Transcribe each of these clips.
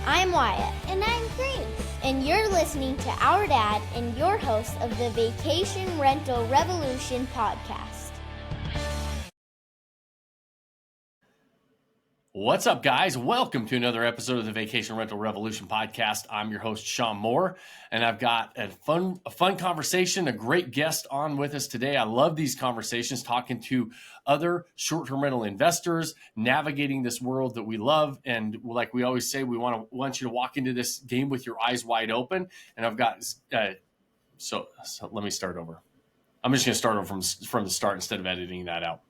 I'm Wyatt. And I'm Grace. And you're listening to our dad and your host of the Vacation Rental Revolution podcast. What's up, guys? Welcome to another episode of the Vacation Rental Revolution podcast. I'm your host, Sean Moore, and I've got a fun conversation, a great guest on with us today. I love these conversations, talking to other short-term rental investors, navigating this world that we love. And like we always say, we want you to walk into this game with your eyes wide open. And I've got, so let me start over. I'm just going to start over from the start instead of editing that out.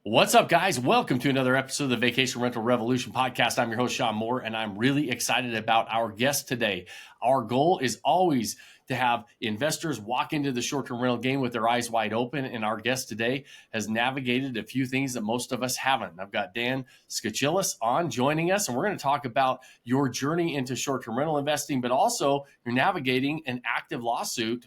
What's up, guys? Welcome to another episode of the Vacation Rental Revolution podcast. I'm your host, Sean Moore, and I'm really excited about our guest today. Our goal is always to have investors walk into the short-term rental game with their eyes wide open, and our guest today has navigated a few things that most of us haven't. I've got Dan Skoczylas on joining us, and we're going to talk about your journey into short-term rental investing, but also you're navigating an active lawsuit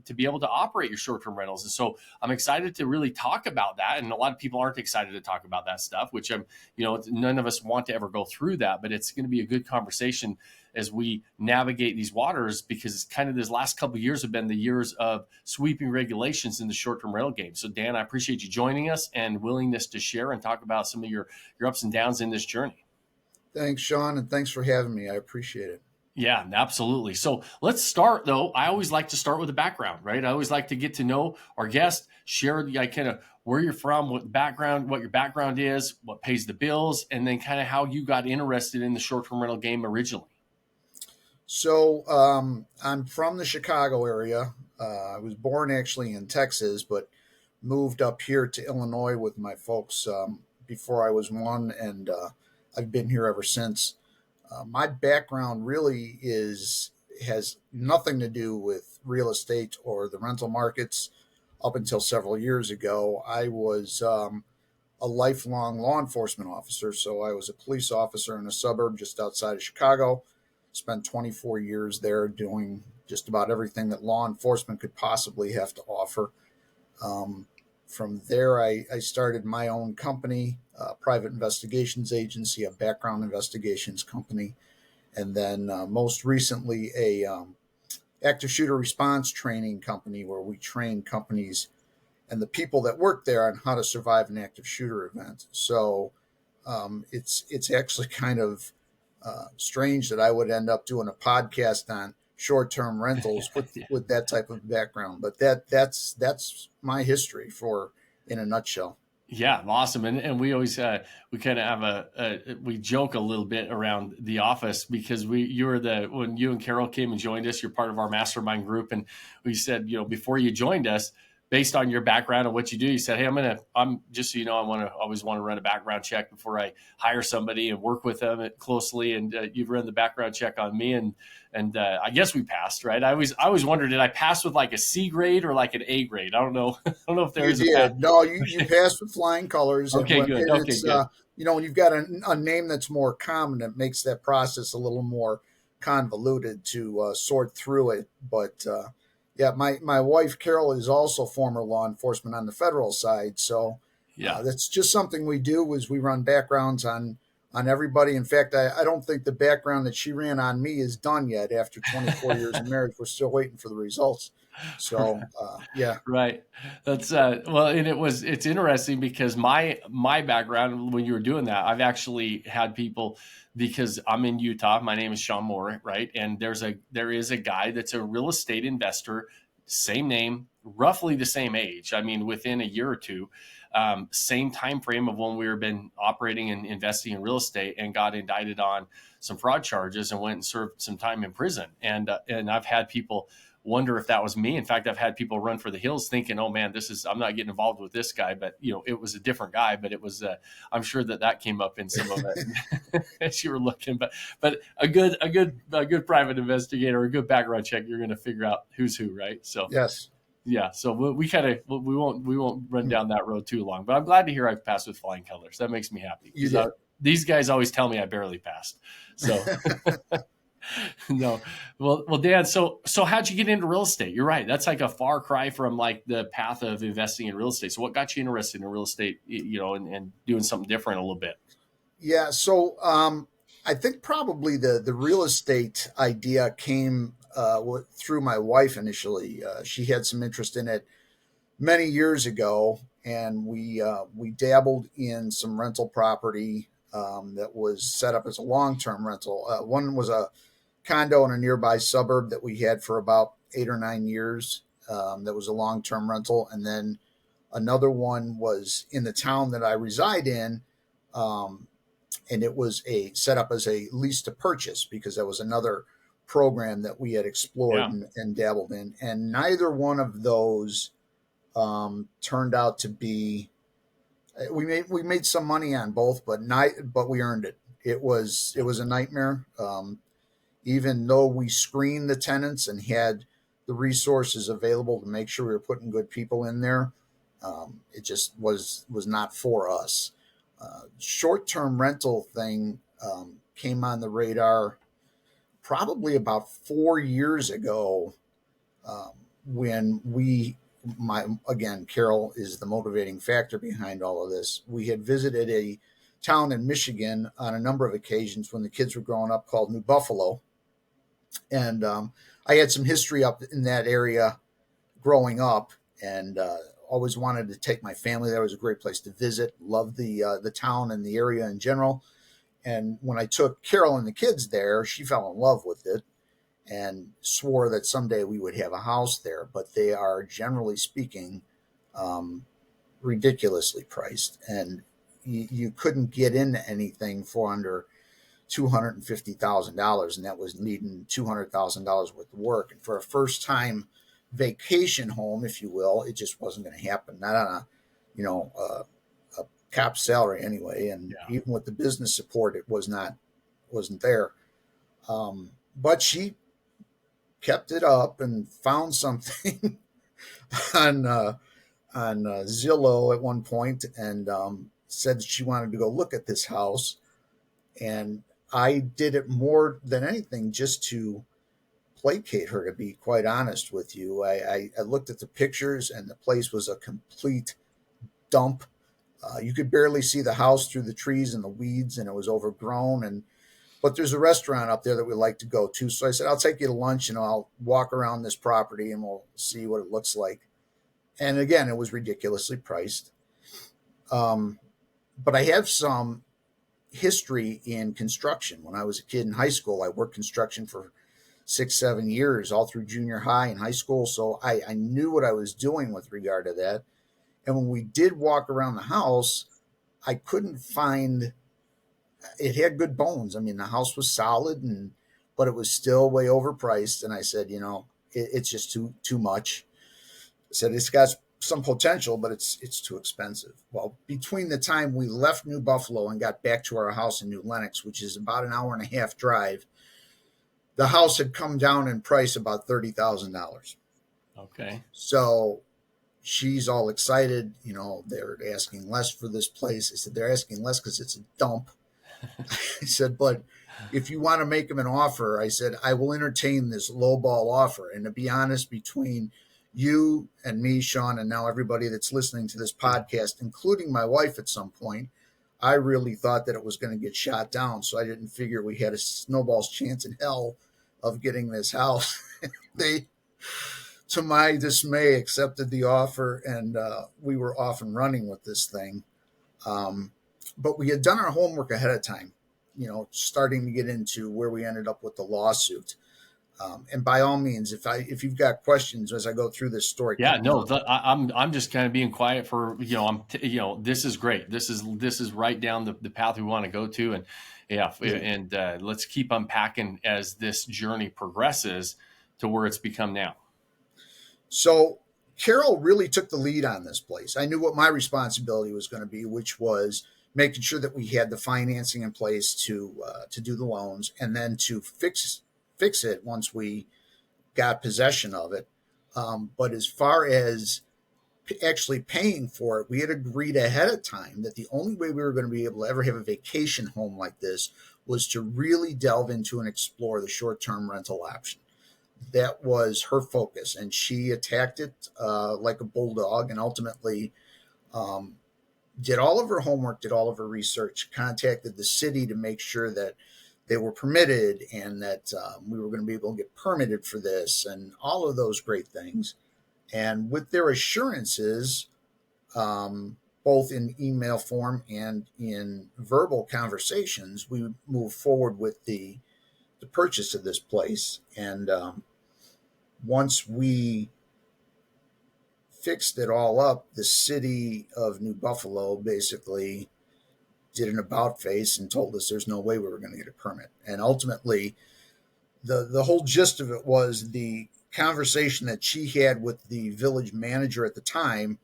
to be able to operate your short-term rentals. And so I'm excited to really talk about that, and a lot of people aren't excited to talk about that stuff, which none of us want to ever go through that, but it's going to be a good conversation as we navigate these waters, because it's kind of this last couple of years have been the years of sweeping regulations in the short-term rental game. So Dan, I appreciate you joining us and willingness to share and talk about some of your ups and downs in this journey. Thanks, Sean, and thanks for having me. I appreciate it. Yeah, absolutely. So let's start, though. I always like to start with the background, right? I always like to get to know our guest, share kind of where you're from, what your background is, what pays the bills, and then kind of how you got interested in the short-term rental game originally. So I'm from the Chicago area. I was born actually in Texas, but moved up here to Illinois with my folks before I was one, and I've been here ever since. My background really has nothing to do with real estate or the rental markets. Up until several years ago, I was a lifelong law enforcement officer. So I was a police officer in a suburb just outside of Chicago. Spent 24 years there doing just about everything that law enforcement could possibly have to offer. From there, I started my own company, a private investigations agency, a background investigations company, and then most recently a active shooter response training company where we train companies and the people that work there on how to survive an active shooter event. So it's actually kind of strange that I would end up doing a podcast on short-term rentals with that type of background, but that's my history in a nutshell. Yeah, awesome. And we always we kind of have we joke a little bit around the office, because when you and Carol came and joined us, you're part of our mastermind group, and we said, before you joined us, based on your background and what you do, you said, hey, I'm just so you know, I always want to run a background check before I hire somebody and work with them closely. And you've run the background check on me, and I guess we passed, right? I always wondered, did I pass with like a C grade or like an A grade? I don't know. I don't know if there is. You did. No, you passed with flying colors. Okay, good. Okay, good. When you've got a name that's more common, it makes that process a little more convoluted to sort through it. But yeah, my wife, Carol, is also former law enforcement on the federal side. So yeah, that's just something we do, is we run backgrounds on everybody. In fact, I don't think the background that she ran on me is done yet. After 24 years of marriage, we're still waiting for the results. So yeah. Right. That's well, and it's interesting because my background, when you were doing that, I've actually had people, because I'm in Utah. My name is Sean Moore, right? And there is a guy that's a real estate investor, same name, roughly the same age. I mean, within a year or two, same time frame of when we've been operating and investing in real estate, and got indicted on some fraud charges and went and served some time in prison. And I've had people wonder if that was me. In fact, I've had people run for the hills thinking, oh man, I'm not getting involved with this guy, but it was a different guy. But it was, I'm sure that came up in some of it as you were looking, but a good private investigator, a good background check, you're going to figure out who's who, right? So yes. Yeah. So we won't run down that road too long, but I'm glad to hear I've passed with flying colors. That makes me happy. These guys always tell me I barely passed. So No, well, Dan. So how'd you get into real estate? You're right. That's like a far cry from like the path of investing in real estate. So what got you interested in real estate? And doing something different a little bit? Yeah. So I think probably the real estate idea came through my wife initially. She had some interest in it many years ago, and we dabbled in some rental property that was set up as a long term rental. One was a condo in a nearby suburb that we had for about 8 or 9 years. That was a long term rental, and then another one was in the town that I reside in. Um, and it was a set up as a lease to purchase because that was another program that we had explored Yeah. and dabbled in, and neither one of those turned out to be. We made some money on both, but we earned it. It was a nightmare. Even though we screened the tenants and had the resources available to make sure we were putting good people in there, it just was not for us. Short-term rental thing came on the radar probably about 4 years ago, um, when my again, Carol is the motivating factor behind all of this. We had visited a town in Michigan on a number of occasions when the kids were growing up called New Buffalo, and I had some history up in that area growing up, and always wanted to take my family there. It was a great place to visit. Loved the town and the area in general. And when I took Carol and the kids there, she fell in love with it and swore that someday we would have a house there. But they are, generally speaking, um, ridiculously priced, and you couldn't get into anything for under $250,000, and that was needing $200,000 worth of work. And for a first time vacation home, if you will, it just wasn't going to happen. Not on a cap salary anyway, and Yeah. even with the business support, it wasn't there. But she kept it up and found something on Zillow at one point, and said she wanted to go look at this house. And I did it more than anything just to placate her, to be quite honest with you. I looked at the pictures, and the place was a complete dump. You could barely see the house through the trees and the weeds, and it was overgrown. But there's a restaurant up there that we like to go to. So I said, I'll take you to lunch and I'll walk around this property and we'll see what it looks like. And again, it was ridiculously priced. Um, but I have some history in construction. When I was a kid in high school, I worked construction for 6, 7 years, all through junior high and high school. So I knew what I was doing with regard to that. And when we did walk around the house, I couldn't find it had good bones. I mean, the house was solid, but it was still way overpriced. And I said, it's just too much. I said it's got some potential, but it's too expensive. Well, between the time we left New Buffalo and got back to our house in New Lenox, which is about an hour and a half drive, the house had come down in price about $30,000. Okay. So she's all excited. They're asking less for this place. I said, they're asking less because it's a dump. I said, but if you want to make them an offer, I said, I will entertain this lowball offer. And to be honest, between you and me, Sean, and now everybody that's listening to this podcast, including my wife at some point, I really thought that it was going to get shot down. So I didn't figure we had a snowball's chance in hell of getting this house. They, to my dismay, accepted the offer, and we were off and running with this thing. But we had done our homework ahead of time, starting to get into where we ended up with the lawsuit. And by all means, if you've got questions as I go through this story, Yeah, no, I'm just kind of being quiet for this is great. This is right down the path we want to go to, and let's keep unpacking as this journey progresses to where it's become now. So Carol really took the lead on this place. I knew what my responsibility was going to be, which was making sure that we had the financing in place to do the loans, and then to fix it once we got possession of it. But as far as actually paying for it, we had agreed ahead of time that the only way we were going to be able to ever have a vacation home like this was to really delve into and explore the short-term rental option. That was her focus, and she attacked it like a bulldog, and ultimately did all of her homework, did all of her research, contacted the city to make sure that they were permitted and that we were going to be able to get permitted for this and all of those great things. And with their assurances, both in email form and in verbal conversations, we moved forward with the purchase of this place. And once we fixed it all up, the city of New Buffalo basically did an about face and told us there's no way we were going to get a permit. And ultimately, the whole gist of it was the conversation that she had with the village manager at the time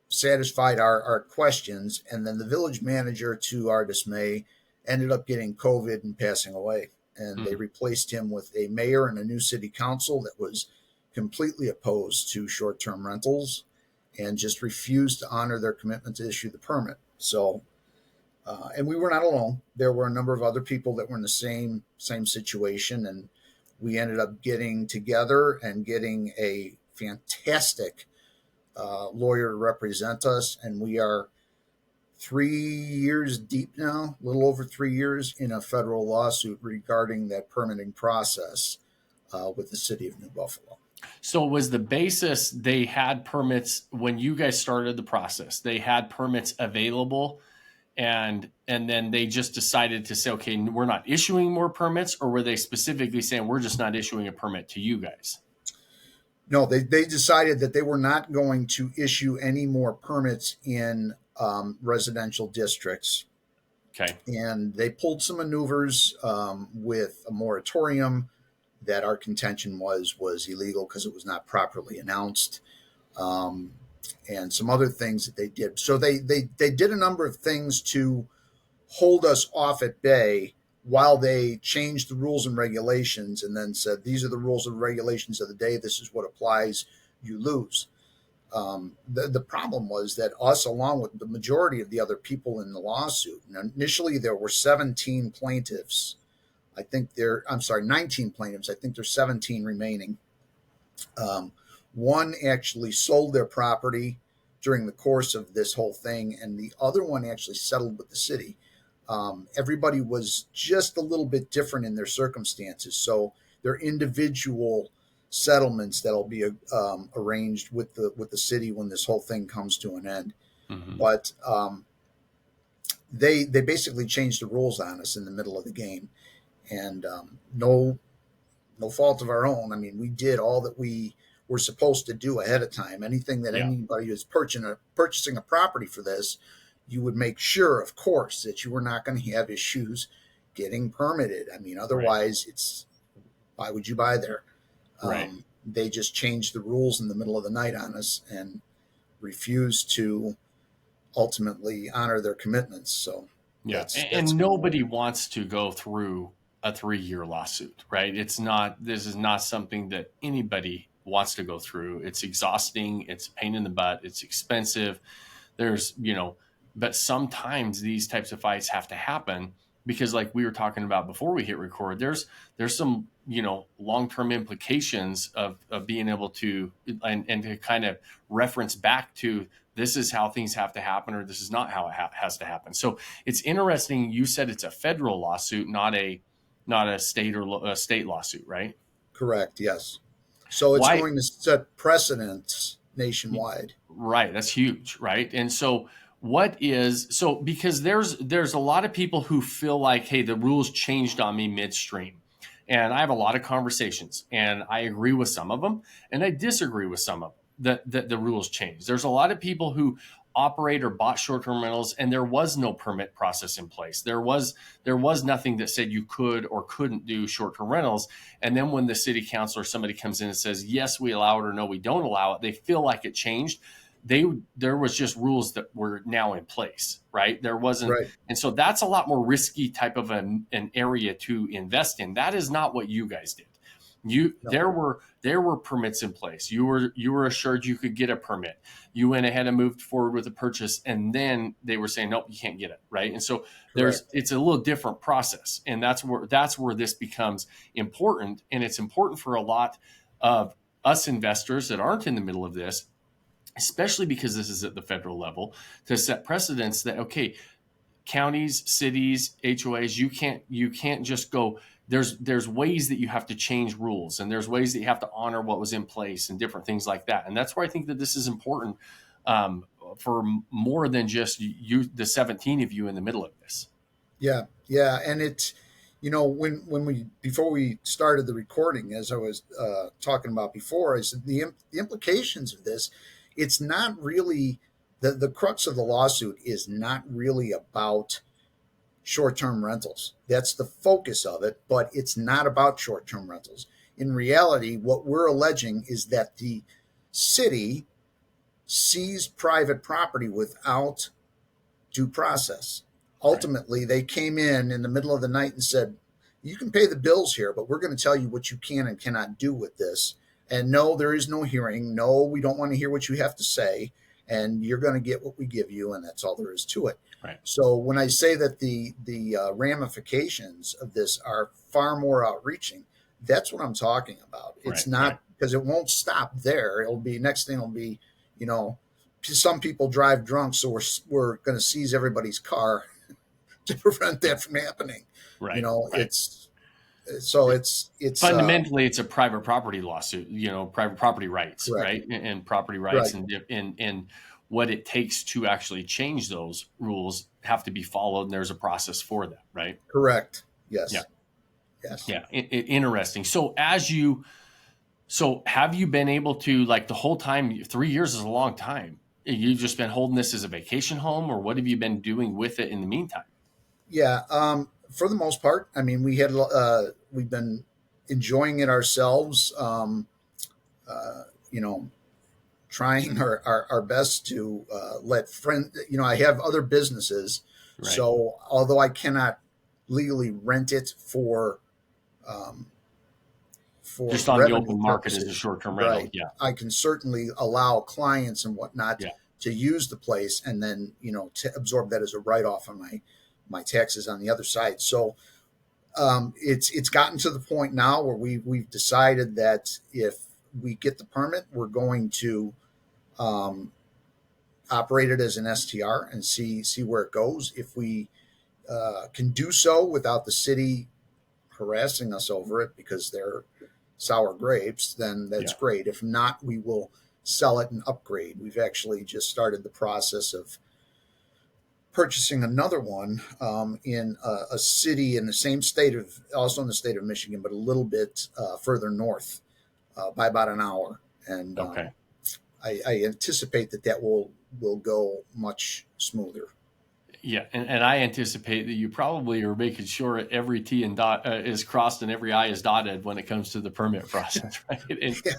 satisfied our questions. And then the village manager, to our dismay, ended up getting COVID and passing away. And they replaced him with a mayor and a new city council that was completely opposed to short-term rentals and just refused to honor their commitment to issue the permit. So, and we were not alone. There were a number of other people that were in the same situation, and we ended up getting together and getting a fantastic lawyer to represent us, and we are 3 years deep now, a little over 3 years in a federal lawsuit regarding that permitting process with the city of New Buffalo. So was the basis they had permits when you guys started the process? They had permits available, and then they just decided to say, okay, we're not issuing more permits, or were they specifically saying we're just not issuing a permit to you guys? No, they decided that they were not going to issue any more permits in residential districts. Okay. And they pulled some maneuvers with a moratorium that our contention was illegal because it was not properly announced, and some other things that they did. So they did a number of things to hold us off at bay while they changed the rules and regulations and then said, these are the rules and regulations of the day. This is what applies. You lose. The problem was that us, along with the majority of the other people in the lawsuit, and initially there were 17 plaintiffs. 19 plaintiffs. I think there's 17 remaining. One actually sold their property during the course of this whole thing, and the other one actually settled with the city. Everybody was just a little bit different in their circumstances, so their individual settlements that'll be arranged with the city when this whole thing comes to an end. Mm-hmm. But they basically changed the rules on us in the middle of the game, and no fault of our own. I mean, we did all that we were supposed to do ahead of time. Anything that anybody who's purchasing a property for this, you would make sure, of course, that you were not going to have issues getting permitted. I mean, otherwise, it's why would you buy there? Right. They just changed the rules in the middle of the night on us and refused to ultimately honor their commitments. So, that's nobody wants to go through a 3-year lawsuit, right? This is not something that anybody wants to go through. It's exhausting. It's a pain in the butt. It's expensive. But sometimes these types of fights have to happen because, like we were talking about before we hit record, there's some, long-term implications of being able to, and to kind of reference back to, this is how things have to happen, or this is not how it has to happen. So it's interesting. You said it's a federal lawsuit, not a state or a state lawsuit, right? Correct. Yes. So it's going to set precedents nationwide. Right. That's huge. Right. And so because there's a lot of people who feel like, hey, the rules changed on me midstream. And I have a lot of conversations, and I agree with some of them and I disagree with some of them that the rules changed. There's a lot of people who operate or bought short-term rentals and there was no permit process in place. There was nothing that said you could or couldn't do short-term rentals. And then when the city council or somebody comes in and says, yes, we allow it, or no, we don't allow it, they feel like it changed. There was just rules that were now in place, right? There wasn't. Right. And so that's a lot more risky type of an area to invest in. That is not what you guys did. No. There were permits in place. You were assured you could get a permit. You went ahead and moved forward with a purchase, and then they were saying, nope, you can't get it, right? And so it's a little different process, and that's where this becomes important, and it's important for a lot of us investors that aren't in the middle of this, especially because this is at the federal level, to set precedents that, okay, counties, cities, HOAs, you can't just go. There's ways that you have to change rules, and there's ways that you have to honor what was in place, and different things like that. And that's where I think that this is important, for more than just you, the 17 of you in the middle of this. Yeah, yeah, and it's, when we before we started the recording, as I was talking about before, I said the implications of this. It's not really the crux of the lawsuit is not really about short-term rentals. That's the focus of it, but it's not about short-term rentals. In reality, what we're alleging is that the city seized private property without due process. Ultimately, they came in the middle of the night and said, you can pay the bills here, but we're going to tell you what you can and cannot do with this. And no, there is no hearing. No, we don't want to hear what you have to say. And you're going to get what we give you. And that's all there is to it. Right. So when I say that the ramifications of this are far more outreaching, that's what I'm talking about. It's not because it won't stop there. It'll be next thing will be, some people drive drunk, so we're going to seize everybody's car to prevent that from happening. Right. It's fundamentally it's a private property lawsuit. Private property rights, correct. right, and property rights, right. and what it takes to actually change those rules have to be followed, and there's a process for that, right? Correct. Yes. Yeah. Yes. Yeah. Interesting. So have you been able to, like, the whole time? 3 years is a long time. You've just been holding this as a vacation home, or what have you been doing with it in the meantime? Yeah. For the most part, I mean, we've been enjoying it ourselves. Trying our best to let friends. I have other businesses, Right. So although I cannot legally rent it for just on the revenue open market purposes, as a short-term rental, right, yeah, I can certainly allow clients and whatnot yeah, to use the place, and then to absorb that as a write-off on my taxes on the other side. So it's gotten to the point now where we've decided that if we get the permit, we're going to operate it as an STR and see where it goes. If we can do so without the city harassing us over it because they're sour grapes, then that's great. If not, we will sell it and upgrade. We've actually just started the process of purchasing another one in a city in the same state also in the state of Michigan, but a little bit further north by about an hour. And okay. I anticipate that will go much smoother. Yeah, and I anticipate that you probably are making sure every T and dot is crossed and every I is dotted when it comes to the permit process, right? And, yeah,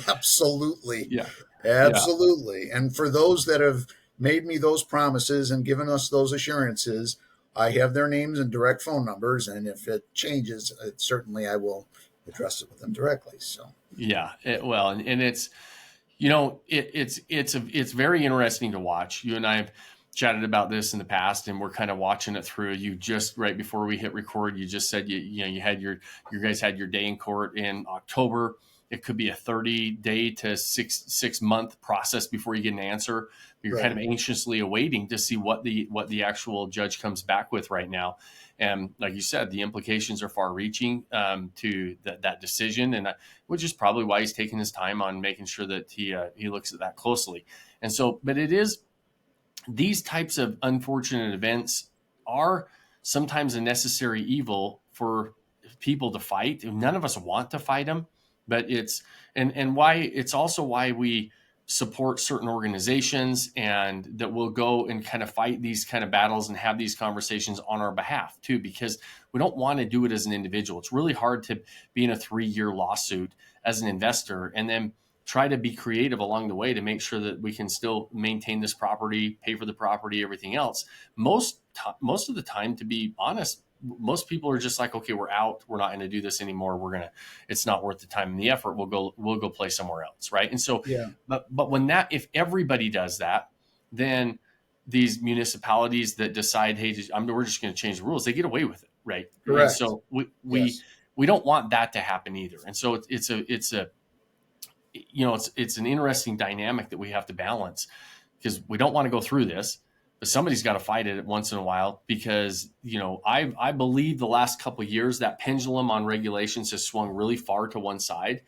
absolutely. Yeah, absolutely. Yeah. And for those that have made me those promises and given us those assurances, I have their names and direct phone numbers, and if it changes, certainly I will address it with them directly. So yeah, and it's it's very interesting to watch. You and I have chatted about this in the past, and we're kind of watching it through. You just, right before we hit record, you just said you had you guys had your day in court in October. It could be a 30-day to six month process before you get an answer. You're kind of anxiously awaiting to see what the actual judge comes back with right now. And like you said, the implications are far-reaching to that decision, and which is probably why he's taking his time on making sure that he looks at that closely. And so, but it is, these types of unfortunate events are sometimes a necessary evil for people to fight. None of us want to fight them, but it's also why we support certain organizations and that will go and kind of fight these kind of battles and have these conversations on our behalf too, because we don't want to do it as an individual. It's really hard to be in a 3-year lawsuit as an investor and then try to be creative along the way to make sure that we can still maintain this property, pay for the property, everything else. Most of the time, to be honest, most people are just like, okay, we're out. We're not going to do this anymore. It's not worth the time and the effort. We'll go play somewhere else. Right. And so, but if everybody does that, then these municipalities that decide, hey, we're just going to change the rules, they get away with it. Right. Correct. And so we don't want that to happen either. And so it's a it's an interesting dynamic that we have to balance, because we don't want to go through this, but somebody's got to fight it once in a while, because, I believe the last couple of years that pendulum on regulations has swung really far to one side.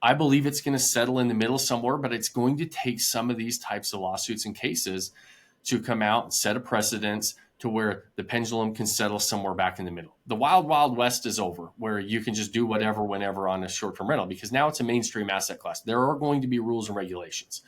I believe it's going to settle in the middle somewhere, but it's going to take some of these types of lawsuits and cases to come out and set a precedence to where the pendulum can settle somewhere back in the middle. The wild, wild west is over, where you can just do whatever, whenever on a short-term rental, because now it's a mainstream asset class. There are going to be rules and regulations,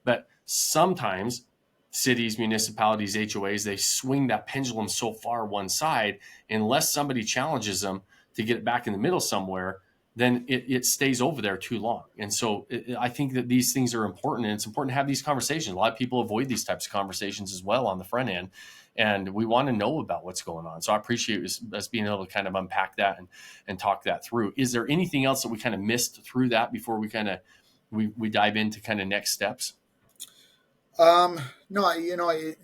but sometimes cities, municipalities, HOAs, they swing that pendulum so far one side, unless somebody challenges them to get it back in the middle somewhere, then it stays over there too long. And so I think that these things are important, and it's important to have these conversations. A lot of people avoid these types of conversations as well on the front end, and we want to know about what's going on. So I appreciate us being able to kind of unpack that and talk that through. Is there anything else that we kind of missed through that before we kind of we dive into kind of next steps? No, I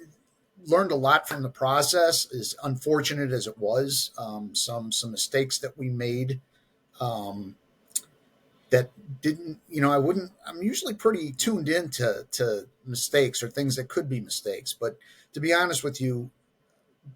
learned a lot from the process, as unfortunate as it was. Some mistakes that we made, that didn't, I'm usually pretty tuned into mistakes or things that could be mistakes. But to be honest with you,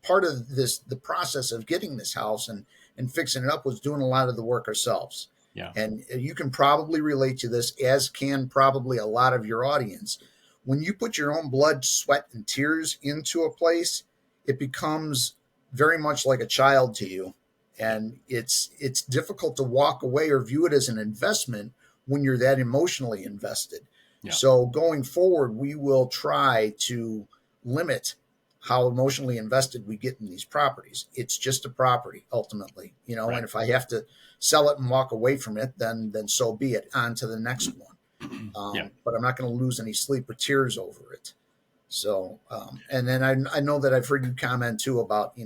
part of the process of getting this house and fixing it up was doing a lot of the work ourselves. Yeah. And you can probably relate to this, as can probably a lot of your audience. When you put your own blood, sweat, and tears into a place, it becomes very much like a child to you. And it's difficult to walk away or view it as an investment when you're that emotionally invested. Yeah. So going forward, we will try to limit how emotionally invested we get in these properties. It's just a property ultimately, Right. And if I have to sell it and walk away from it, then so be it. On to the next one. Yeah. But I'm not going to lose any sleep or tears over it. So, and then I know that I've heard you comment too about,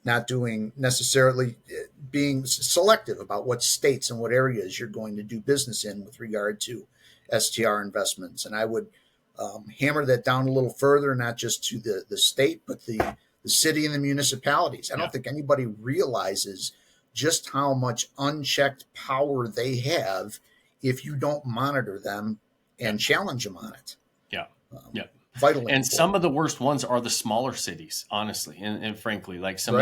not doing necessarily, being selective about what states and what areas you're going to do business in with regard to STR investments. And I would hammer that down a little further, not just to the state, but the city and the municipalities. I don't think anybody realizes just how much unchecked power they have if you don't monitor them and challenge them on it. Yeah. Yeah. Vitally And important. some of the worst ones are the smaller cities, honestly. And frankly, like some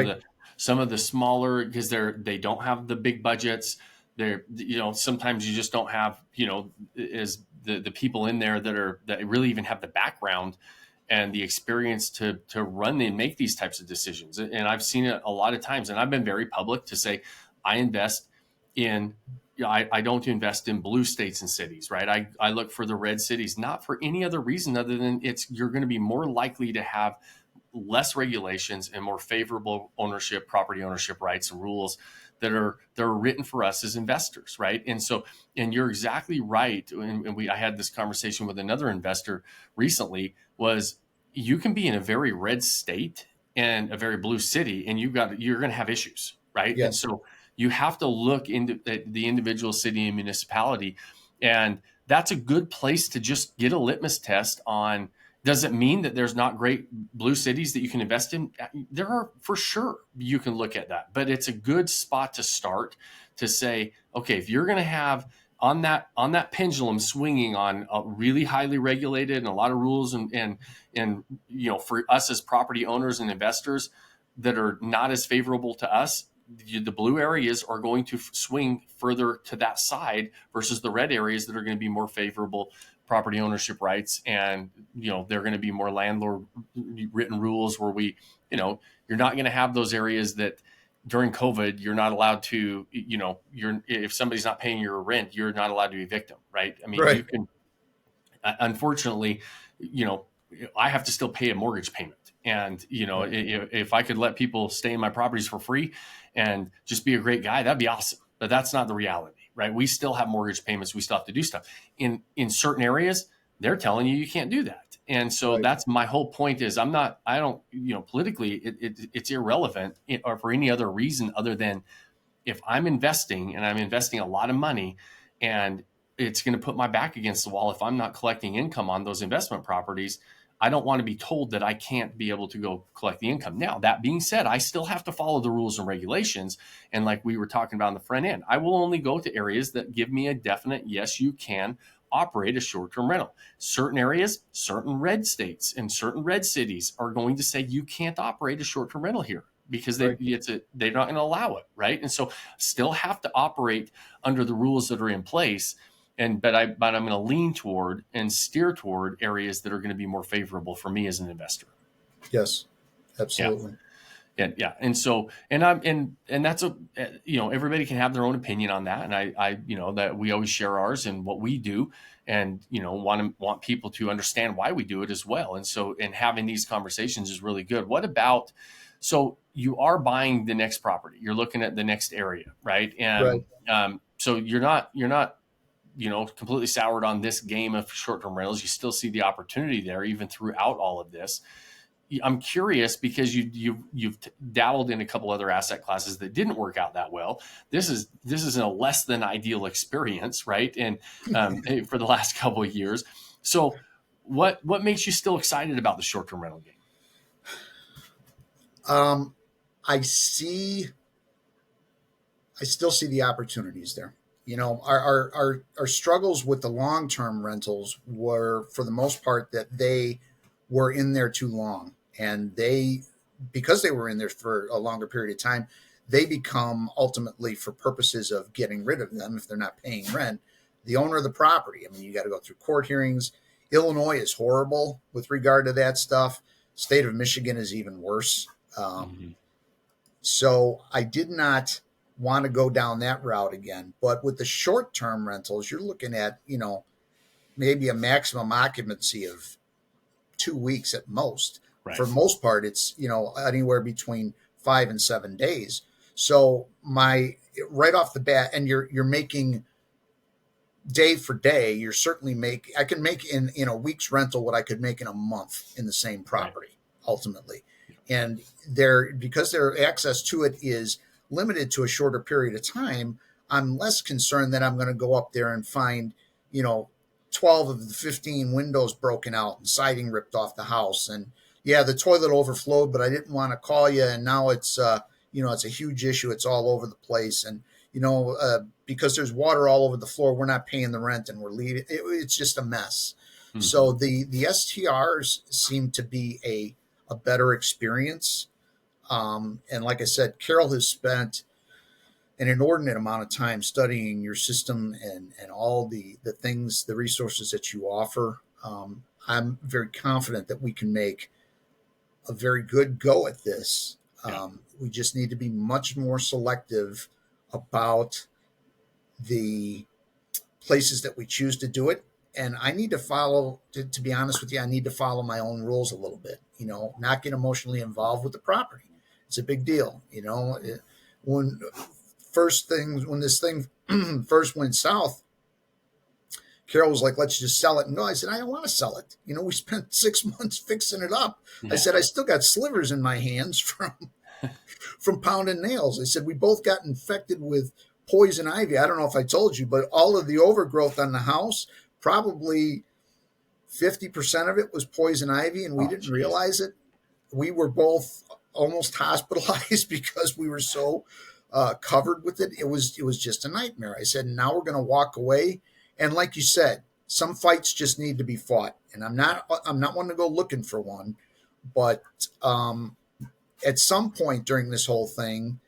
of the smaller, because they don't have the big budgets. They're, sometimes you just don't have, as the people in there that really even have the background and the experience to run and make these types of decisions. And I've seen it a lot of times, and I've been very public to say, I invest in, I don't invest in blue states and cities, right? I look for the red cities, not for any other reason other than you're going to be more likely to have less regulations and more favorable property ownership rights and rules that are written for us as investors, right? And so, and you're exactly right. And I had this conversation with another investor recently, was you can be in a very red state and a very blue city, and you're going to have issues, right? Yes. And so you have to look into the individual city and municipality, and that's a good place to just get a litmus test on. Does it mean that there's not great blue cities that you can invest in? There are, for sure. You can look at that, but it's a good spot to start to say, okay, if you're going to have on that pendulum swinging on a really highly regulated and a lot of rules and for us as property owners and investors that are not as favorable to us, the blue areas are going to swing further to that side versus the red areas that are going to be more favorable property ownership rights. And, they're going to be more landlord written rules where you're not going to have those areas that during COVID, you're not allowed to, if somebody's not paying your rent, you're not allowed to evict them. Right. I mean, Right. You can, unfortunately, I have to still pay a mortgage payment. And, if I could let people stay in my properties for free and just be a great guy, that'd be awesome. But that's not the reality, right? We still have mortgage payments. We still have to do stuff in certain areas. They're telling you can't do that. And so that's my whole point is politically it's irrelevant or for any other reason other than if I'm investing and I'm investing a lot of money and it's going to put my back against the wall if I'm not collecting income on those investment properties, I don't want to be told that I can't be able to go collect the income. Now, that being said, I still have to follow the rules and regulations. And like we were talking about on the front end, I will only go to areas that give me a definite, yes, you can operate a short-term rental. Certain areas, certain red states and certain red cities are going to say you can't operate a short-term rental here because they're not going to allow it, right? And so still have to operate under the rules that are in place. But I'm going to lean toward and steer toward areas that are going to be more favorable for me as an investor. Yes, absolutely. Yeah. And so, and that's everybody can have their own opinion on that. And I that we always share ours and what we do, and, want people to understand why we do it as well. And so, and having these conversations is really good. What about, so you are buying the next property, you're looking at the next area, right? And, so you're not, completely soured on this game of short-term rentals. You still see the opportunity there, even throughout all of this. I'm curious because you've dabbled in a couple other asset classes that didn't work out that well. This is a less than ideal experience, right? And for the last couple of years. So what makes you still excited about the short-term rental game? I still see the opportunities there. Our struggles with the long-term rentals were, for the most part, that they were in there too long, and because they were in there for a longer period of time, they become, ultimately, for purposes of getting rid of them, if they're not paying rent, the owner of the property. I mean, you got to go through court hearings. Illinois is horrible with regard to that stuff. State of Michigan is even worse. So I did not want to go down that route again. But with the short-term rentals, you're looking at, maybe a maximum occupancy of 2 weeks at most. Right. For the most part, it's, anywhere between 5 and 7 days. So right off the bat, and you're making day for day, I can make in a week's rental what I could make in a month in the same property, ultimately. And because their access to it is limited to a shorter period of time, I'm less concerned that I'm going to go up there and find, 12 of the 15 windows broken out and siding ripped off the house. And the toilet overflowed, but I didn't want to call you. And now it's a huge issue. It's all over the place. And, because there's water all over the floor, we're not paying the rent and we're leaving. It's just a mess. Mm-hmm. So the STRs seem to be a better experience. And like I said, Carol has spent an inordinate amount of time studying your system and all the things, the resources that you offer. I'm very confident that we can make a very good go at this. We just need to be much more selective about the places that we choose to do it. And I need to follow, to be honest with you, I need to follow my own rules a little bit, not get emotionally involved with the property. It's a big deal. When this thing first went south, Carol was like, let's just sell it. And no, I said, I don't want to sell it. We spent 6 months fixing it up. Yeah. I said, I still got slivers in my hands from pounding nails. I said, we both got infected with poison ivy. I don't know if I told you, but all of the overgrowth on the house, probably 50% of it was poison ivy, and we didn't realize it. We were both almost hospitalized because we were so covered with it. It was just a nightmare. I said, now we're going to walk away. And like you said, some fights just need to be fought. And I'm not one to go looking for one, but at some point during this whole thing,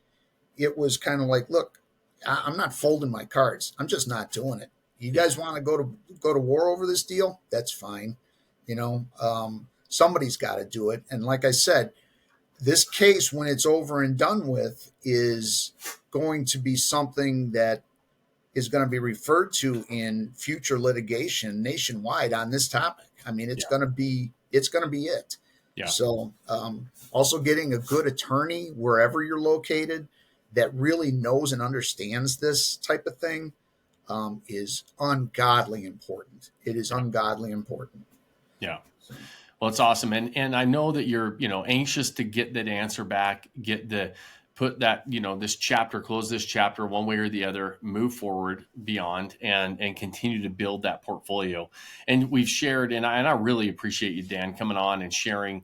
it was kind of like, look, I'm not folding my cards. I'm just not doing it. You guys want to go to war over this deal? That's fine. Somebody's got to do it. And like I said, this case, when it's over and done with, is going to be something that is going to be referred to in future litigation nationwide on this topic. I mean, it's going to be it. Yeah. So also getting a good attorney wherever you're located that really knows and understands this type of thing is ungodly important. It is ungodly important. Yeah. Well, it's awesome. And I know that you're, anxious to get that answer back, get the put that, close this chapter one way or the other, move forward beyond and continue to build that portfolio. And we've shared, and I really appreciate you, Dan, coming on and sharing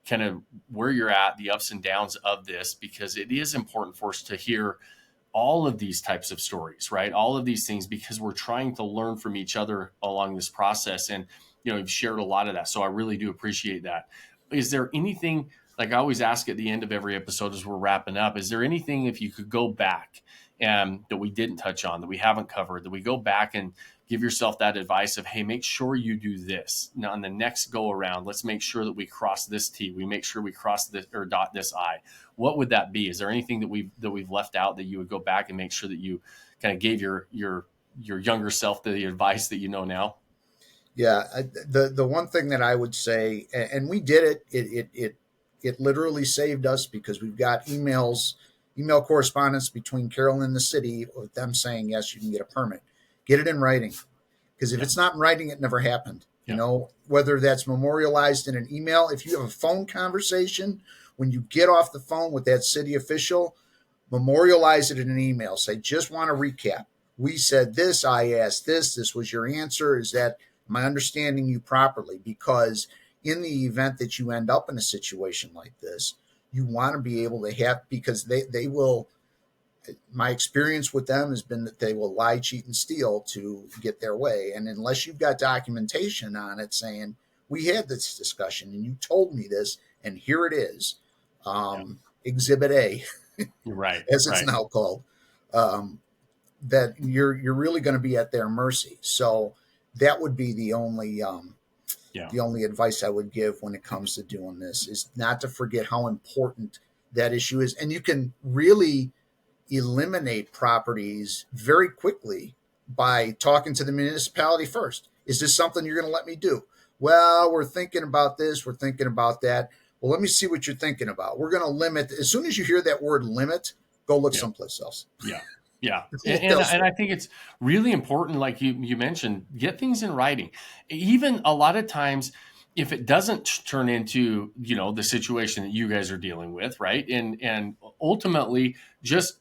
kind of where you're at, the ups and downs of this, because it is important for us to hear all of these types of stories, right? All of these things, because we're trying to learn from each other along this process. And, you've shared a lot of that. So I really do appreciate that. Is there anything, like I always ask at the end of every episode as we're wrapping up, is there anything, if you could go back that we didn't touch on, that we haven't covered, that we go back and give yourself that advice of, hey, make sure you do this. Now, on the next go around, let's make sure that we cross this T. We make sure we cross this or dot this I. What would that be? Is there anything that we've left out that you would go back and make sure that you kind of gave your younger self the advice that you know now? Yeah, the one thing that I would say, and we did it literally saved us, because we've got email correspondence between Carroll and the city with them saying, yes, you can get a permit. Get it in writing, because if it's not in writing, it never happened. Whether that's memorialized in an email, if you have a phone conversation, when you get off the phone with that city official, memorialize it in an email. Say, just want to recap. We said this, I asked this was your answer. Am I understanding you properly? Because in the event that you end up in a situation like this, you want to be able to have, because they will, my experience with them has been that they will lie, cheat, and steal to get their way. And unless you've got documentation on it saying, we had this discussion and you told me this, and here it is, Exhibit A, right, as it's now called, that you're really going to be at their mercy. So that would be the only advice I would give when it comes to doing this, is not to forget how important that issue is. And you can really eliminate properties very quickly by talking to the municipality first. Is this something you're going to let me do? Well, we're thinking about this. We're thinking about that. Well, let me see what you're thinking about. We're going to limit. As soon as you hear that word limit, go look someplace else. Yeah. Yeah. And I think it's really important, like you mentioned, get things in writing. Even a lot of times, if it doesn't turn into, the situation that you guys are dealing with, right? And ultimately just,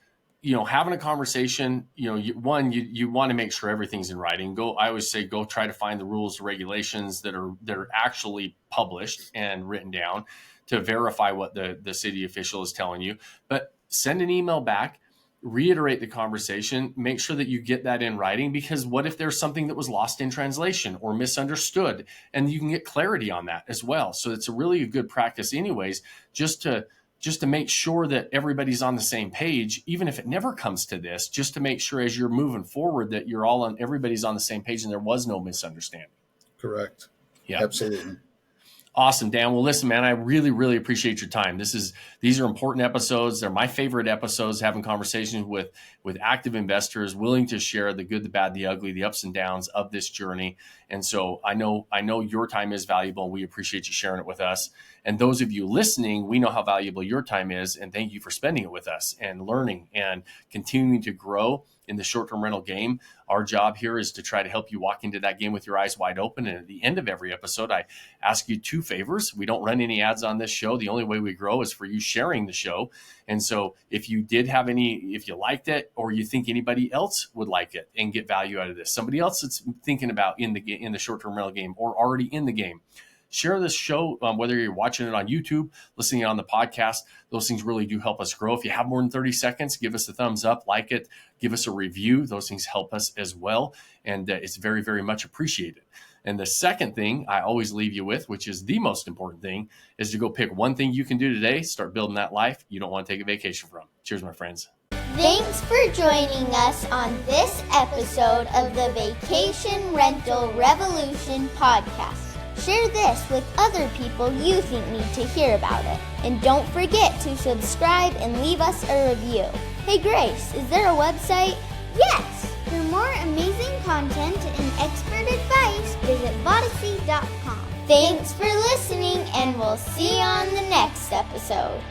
having a conversation, you want to make sure everything's in writing. I always say, go try to find the rules, regulations that are actually published and written down to verify what the city official is telling you. But send an email back, reiterate the conversation, make sure that you get that in writing, because what if there's something that was lost in translation or misunderstood, and you can get clarity on that as well. So it's a really good practice anyways, just to make sure that everybody's on the same page, even if it never comes to this, just to make sure as you're moving forward that everybody's on the same page and there was no misunderstanding. Correct. Yeah, absolutely. Awesome, Dan. Well, listen, man, I really, really appreciate your time. These are important episodes. They're my favorite episodes, having conversations with active investors willing to share the good, the bad, the ugly, the ups and downs of this journey. And so I know your time is valuable, and we appreciate you sharing it with us. And those of you listening, we know how valuable your time is, and thank you for spending it with us and learning and continuing to grow in the short-term rental game. Our job here is to try to help you walk into that game with your eyes wide open. And at the end of every episode, I ask you two favors. We don't run any ads on this show. The only way we grow is for you sharing the show. And so if you liked it, or you think anybody else would like it and get value out of this, somebody else that's thinking about in the short-term rental game or already in the game, share this show, whether you're watching it on YouTube, listening on the podcast. Those things really do help us grow. If you have more than 30 seconds, give us a thumbs up, like it, give us a review. Those things help us as well. And it's very, very much appreciated. And the second thing I always leave you with, which is the most important thing, is to go pick one thing you can do today, start building that life you don't want to take a vacation from. Cheers, my friends. Thanks for joining us on this episode of the Vacation Rental Revolution podcast. Share this with other people you think need to hear about it. And don't forget to subscribe and leave us a review. Hey Grace, is there a website? Yes! For more amazing content and expert advice, visit Vodacy.com. Thanks for listening, and we'll see you on the next episode.